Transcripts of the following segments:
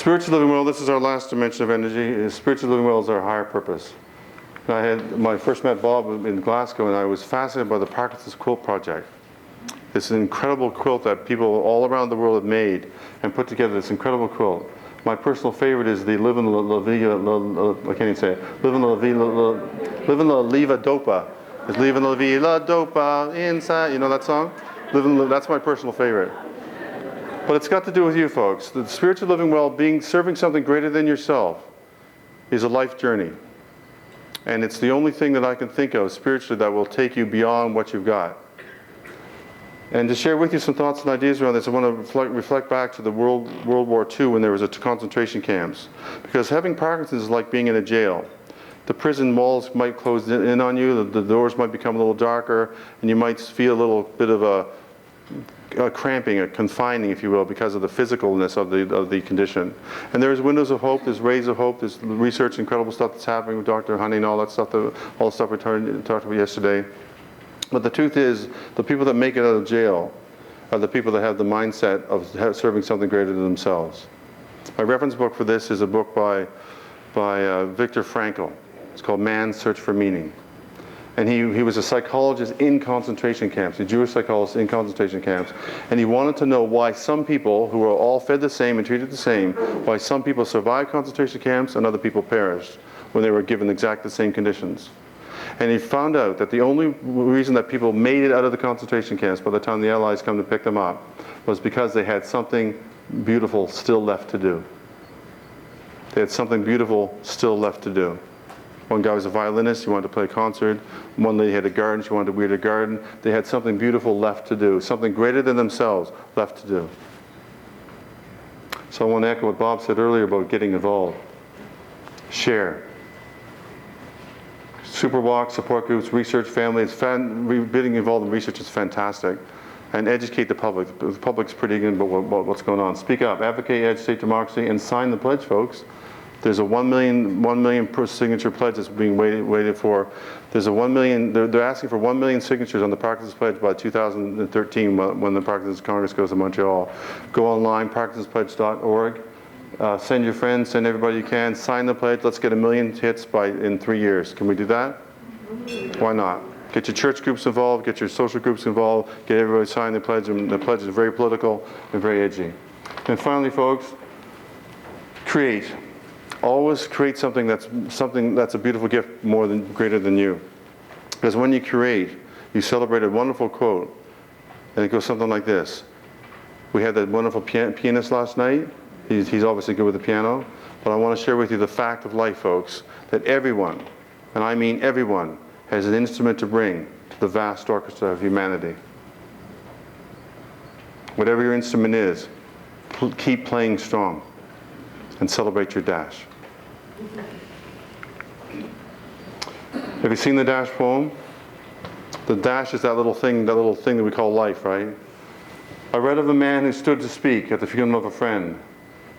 Spiritual living well, this is our last dimension of energy. Spiritual living well is our higher purpose. I first met Bob in Glasgow, and I was fascinated by the Parkinson's quilt project. It's an incredible quilt that people all around the world have made and put together this incredible quilt. My personal favorite is the Live in La Vida, I can't even say it. Live in La Viva Dopa. It's Live in La Vida Dopa inside, you know that song? That's my personal favorite. But it's got to do with you folks. The spiritual living well, serving something greater than yourself, is a life journey. And it's the only thing that I can think of spiritually that will take you beyond what you've got. And to share with you some thoughts and ideas around this, I want to reflect back to the World War II when there was a concentration camps. Because having Parkinson's is like being in a jail. The prison walls might close in on you, the doors might become a little darker, and you might feel a little bit of a cramping, a confining, if you will, because of the physicalness of the condition. And there's windows of hope, there's rays of hope, there's research, incredible stuff that's happening with Dr. Honey and all that stuff, all the stuff we talked about yesterday. But the truth is, the people that make it out of jail are the people that have the mindset of serving something greater than themselves. My reference book for this is a book by Viktor Frankl. It's called Man's Search for Meaning. And he was a psychologist in concentration camps, a Jewish psychologist in concentration camps. And he wanted to know why some people, who were all fed the same and treated the same, why some people survived concentration camps and other people perished when they were given exactly the same conditions. And he found out that the only reason that people made it out of the concentration camps by the time the Allies come to pick them up was because they had something beautiful still left to do. They had something beautiful still left to do. One guy was a violinist, he wanted to play a concert. One lady had a garden, she wanted to weed a garden. They had something beautiful left to do, something greater than themselves left to do. So I want to echo what Bob said earlier about getting involved. Share. Super walks, support groups, research, families. Getting involved in research is fantastic. And educate the public. The public's pretty good about what's going on. Speak up, advocate, agitate democracy, and sign the pledge, folks. There's a 1 million per signature pledge that's being waited for. There's a 1 million, they're asking for 1 million signatures on the Parkinson's Pledge by 2013 when the Parkinson's Congress goes to Montreal. Go online, parkinsonspledge.org. Send your friends, send everybody you can, sign the pledge. Let's get 1 million hits in 3 years. Can we do that? Why not? Get your church groups involved, get your social groups involved, get everybody sign the pledge, and the pledge is very political and very edgy. And finally, folks, create. Always create something that's a beautiful gift greater than you. Because when you create, you celebrate a wonderful quote, and it goes something like this. We had that wonderful pianist last night. He's obviously good with the piano, but I want to share with you the fact of life, folks, that everyone, and I mean everyone, has an instrument to bring to the vast orchestra of humanity. Whatever your instrument is, keep playing strong and celebrate your dash. Have you seen the dash poem? The dash is that little thing that we call life, right? I read of a man who stood to speak at the funeral of a friend.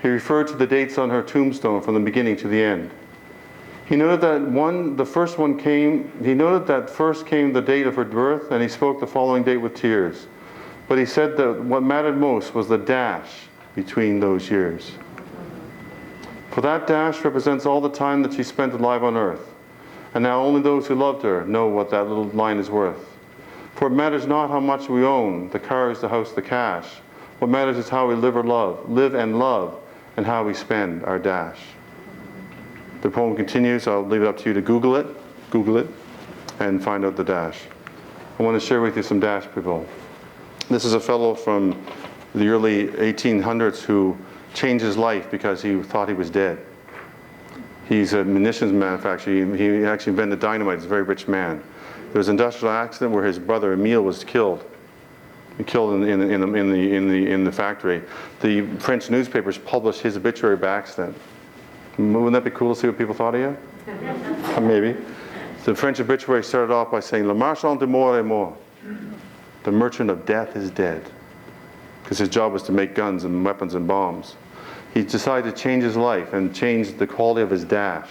He referred to the dates on her tombstone from the beginning to the end. He noted that first came the date of her birth, and he spoke the following date with tears. But he said that what mattered most was the dash between those years. For that dash represents all the time that she spent alive on earth. And now only those who loved her know what that little line is worth. For it matters not how much we own, the cars, the house, the cash. What matters is how we live and love, and how we spend our dash. The poem continues. I'll leave it up to you to Google it, and find out the dash. I want to share with you some dash people. This is a fellow from the early 1800s who changed his life because he thought he was dead. He's a munitions manufacturer. He actually invented dynamite. He's a very rich man. There was an industrial accident where his brother Emile was killed. He killed in the factory. The French newspapers published his obituary by accident. Wouldn't that be cool to see what people thought of you? Maybe. The French obituary started off by saying, "Le marchand de mort est mort." The merchant of death is dead. Because his job was to make guns and weapons and bombs. He decided to change his life and change the quality of his dash.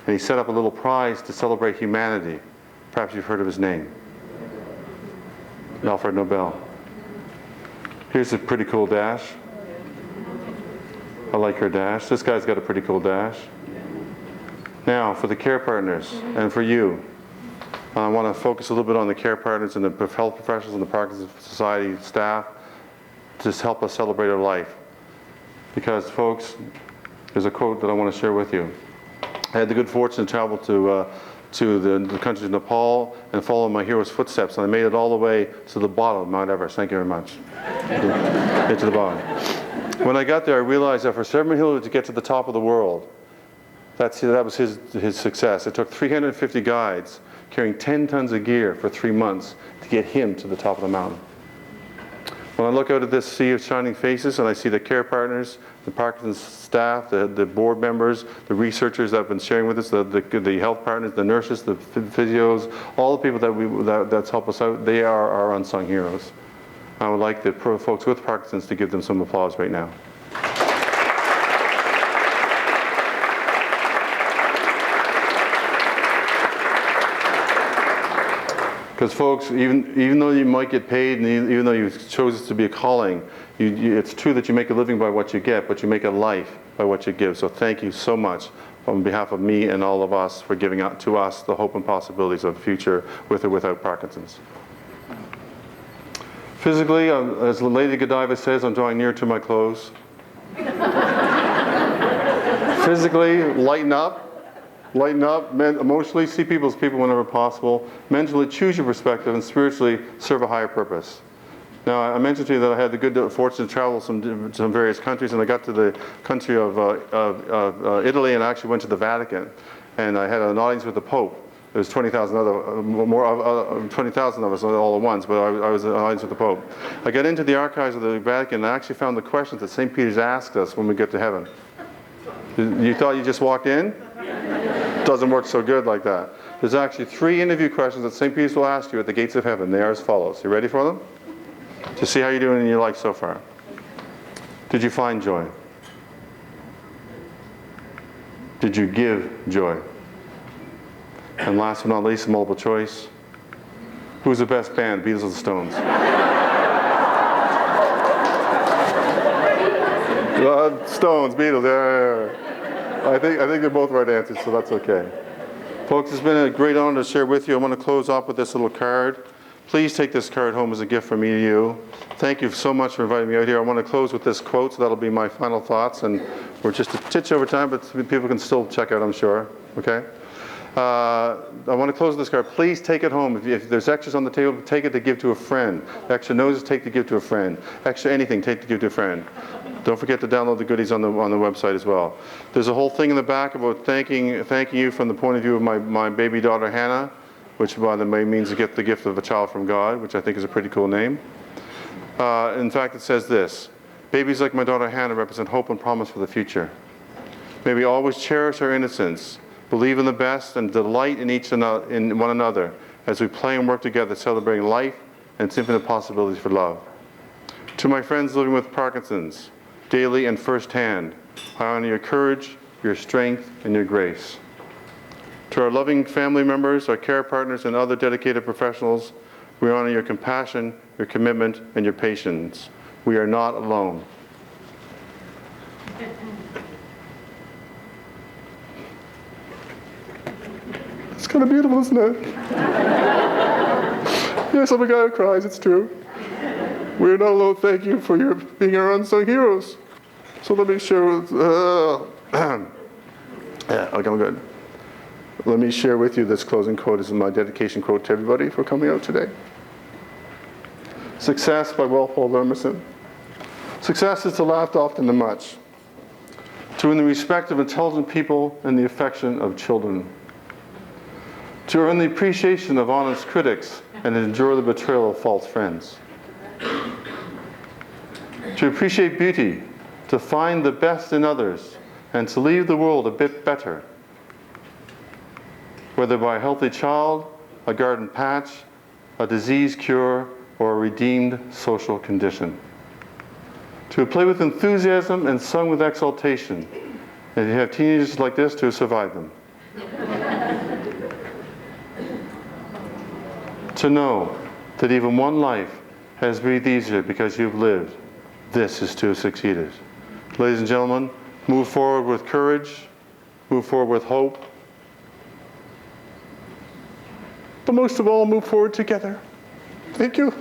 And he set up a little prize to celebrate humanity. Perhaps you've heard of his name. Alfred Nobel. Here's a pretty cool dash. I like her dash. This guy's got a pretty cool dash. Now, for the care partners and for you, I want to focus a little bit on the care partners and the health professionals and the Parkinson's Society staff to just help us celebrate our life. Because, folks, there's a quote that I want to share with you. I had the good fortune to travel to the country of Nepal and follow my hero's footsteps, and I made it all the way to the bottom of Mount Everest. Thank you very much. Get to the bottom. When I got there, I realized that for Sherman Hillary to get to the top of the world, that was his success. It took 350 guides carrying 10 tons of gear for 3 months to get him to the top of the mountain. When I look out at this sea of shining faces and I see the care partners, the Parkinson's staff, the board members, the researchers that have been sharing with us, the health partners, the nurses, the physios, all the people that's helped us out, they are our unsung heroes. I would like the folks with Parkinson's to give them some applause right now. Because folks, even though you might get paid, and even though you chose this to be a calling, it's true that you make a living by what you get, but you make a life by what you give. So thank you so much on behalf of me and all of us for giving out to us the hope and possibilities of a future with or without Parkinson's. Physically, as Lady Godiva says, I'm drawing near to my close. Physically, lighten up. Lighten up, emotionally, see people as people whenever possible. Mentally, choose your perspective, and spiritually, serve a higher purpose. Now, I mentioned to you that I had the good fortune to travel some various countries, and I got to the country of Italy, and I actually went to the Vatican, and I had an audience with the Pope. There was 20,000 of us all at once, but I was in an audience with the Pope. I got into the archives of the Vatican, and I actually found the questions that St. Peter's asked us when we get to heaven. You thought you just walked in? Doesn't work so good like that. There's actually 3 interview questions that St. Peter's will ask you at the gates of heaven. They are as follows. You ready for them? To see how you're doing in your life so far. Did you find joy? Did you give joy? And last but not least, multiple choice. Who's the best band, Beatles or the Stones? Stones, Beatles, yeah. I think they're both right answers, so that's okay. Folks, it's been a great honor to share with you. I want to close off with this little card. Please take this card home as a gift from me to you. Thank you so much for inviting me out here. I want to close with this quote, so that'll be my final thoughts. And we're just a titch over time, but people can still check out, I'm sure. Okay? I want to close with this card. Please take it home. If there's extras on the table, take it to give to a friend. Extra noses, take to give to a friend. Extra anything, take to give to a friend. Don't forget to download the goodies on the website as well. There's a whole thing in the back about thanking you from the point of view of my baby daughter Hannah, which by the way means to get the gift of a child from God, which I think is a pretty cool name. In fact, it says this: babies like my daughter Hannah represent hope and promise for the future. May we always cherish our innocence, believe in the best, and delight in one another as we play and work together, celebrating life and its infinite possibilities for love. To my friends living with Parkinson's, daily and firsthand, I honor your courage, your strength, and your grace. To our loving family members, our care partners, and other dedicated professionals, we honor your compassion, your commitment, and your patience. We are not alone. It's kind of beautiful, isn't it? Yes, I'm a guy who cries, it's true. We're not alone. Thank you for being our unsung heroes. So let me share with, yeah, okay, I'm good. Let me share with you this closing quote. This is my dedication quote to everybody for coming out today. Success by Walpole Emerson. Success is to laugh often and much, to win the respect of intelligent people and the affection of children, to earn the appreciation of honest critics and endure the betrayal of false friends, to appreciate beauty, to find the best in others, and to leave the world a bit better, whether by a healthy child, a garden patch, a disease cure, or a redeemed social condition. To play with enthusiasm and sung with exaltation, and you have teenagers like this to survive them. To know that even one life has breathed easier because you've lived. This is to have succeeded. Ladies and gentlemen, Move forward with courage. Move forward with hope. But most of all, move forward together. Thank you.